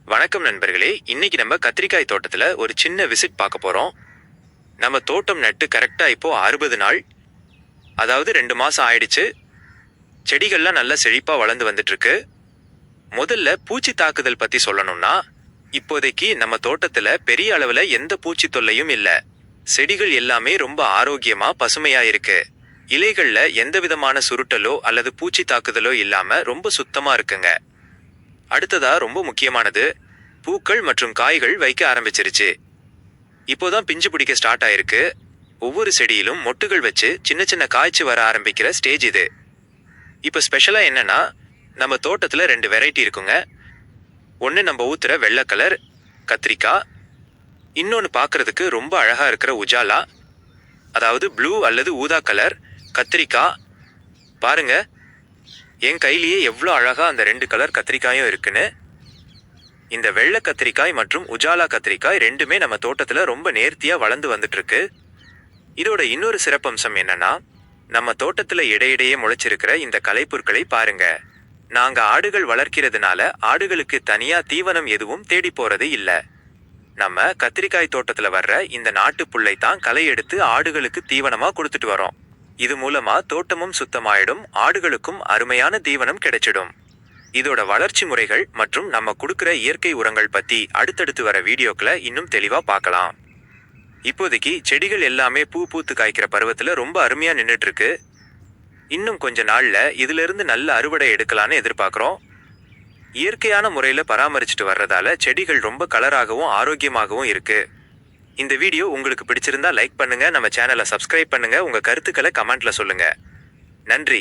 வணக்கம் நண்பர்களே. இன்னைக்கு நம்ம கத்திரிக்காய் தோட்டத்துல ஒரு சின்ன விசிட் பார்க்க போறோம். நம்ம தோட்டம் நட்டு கரெக்டா இப்போ 60 நாள், அதாவது 2 மாசம் ஆயிடுச்சு. செடிகள்லாம் நல்லா செழிப்பா வளர்ந்து வந்துட்டு இருக்கு. முதல்ல பூச்சி தாக்குதல் பத்தி சொல்லணும்னா, இப்போதைக்கு நம்ம தோட்டத்துல பெரிய அளவுல எந்த பூச்சி தொல்லையும் இல்ல. செடிகள் எல்லாமே ரொம்ப ஆரோக்கியமா பசுமையா இருக்கு. இலைகள்ல எந்த விதமான சுருட்டலோ அல்லது பூச்சி தாக்குதலோ இல்லாம ரொம்ப சுத்தமா இருக்குங்க. அடுத்ததா ரொம்ப முக்கியமானது, பூக்கள் மற்றும் காய்கள் வைக்க ஆரம்பிச்சிருச்சு. இப்போதான் பிஞ்சு பிடிக்க ஸ்டார்ட் ஆயிருக்கு. ஒவ்வொரு செடியிலும் மொட்டுகள் வச்சு சின்ன சின்ன காய்ச்சி வர ஆரம்பிக்கிற ஸ்டேஜ் இது. இப்போ ஸ்பெஷலா என்னன்னா, நம்ம தோட்டத்துல 2 வெரைட்டி இருக்குங்க. ஒன்னு நம்ம ஊத்துற வெள்ளை கலர் கத்திரிக்காய், இன்னொன்னு பார்க்கிறதுக்கு ரொம்ப அழகா இருக்கிற உஜாலா, அதாவது ப்ளூ அல்லது ஊதா கலர் கத்திரிக்காய். பாருங்க, என் கையிலேயே எவ்வளோ அழகா அந்த 2 கலர் கத்திரிக்காயும் இருக்குன்னு. இந்த வெள்ளை கத்திரிக்காய் மற்றும் உஜாலா கத்திரிக்காய் ரெண்டுமே நம்ம தோட்டத்துல ரொம்ப நேர்த்தியா வளர்ந்து வந்துட்டு இருக்கு. இதோட இன்னொரு சிறப்பம்சம் என்னன்னா, நம்ம தோட்டத்துல இடையிடையே முளைச்சிருக்கிற இந்த களைப்புற்களை பாருங்க. நாங்க ஆடுகள் வளர்க்கிறதுனால ஆடுகளுக்கு தனியா தீவனம் எதுவும் தேடி போறது இல்ல. நம்ம கத்திரிக்காய் தோட்டத்துல வர்ற இந்த நாட்டுப்புல்லை தான் களை எடுத்து ஆடுகளுக்கு தீவனமா கொடுத்துட்டு வரோம். இது மூலமா தோட்டமும் சுத்தமாயிடும், ஆடுகளுக்கும் அருமையான தீவனம் கிடைச்சிடும். இதோட வளர்ச்சி முறைகள் மற்றும் நம்ம கொடுக்கிற இயற்கை உரங்கள் பத்தி அடுத்தடுத்து வர வீடியோக்களை இன்னும் தெளிவா பார்க்கலாம். இப்போதைக்கு செடிகள் எல்லாமே பூ பூத்து காய்க்கிற பருவத்துல ரொம்ப அருமையா நின்றுட்டு இருக்கு. இன்னும் கொஞ்ச நாள்ல இதுல இருந்து நல்ல அறுவடை எடுக்கலான்னு எதிர்பார்க்கிறோம். இயற்கையான முறையில பராமரிச்சுட்டு வர்றதால செடிகள் ரொம்ப கலராகவும் ஆரோக்கியமாகவும் இருக்கு. இந்த வீடியோ உங்களுக்கு பிடிச்சிருந்தா லைக் பண்ணுங்க, நம்ம சேனலை சப்ஸ்கிரைப் பண்ணுங்க, உங்க கருத்துக்களை கமெண்ட்ல சொல்லுங்க. நன்றி.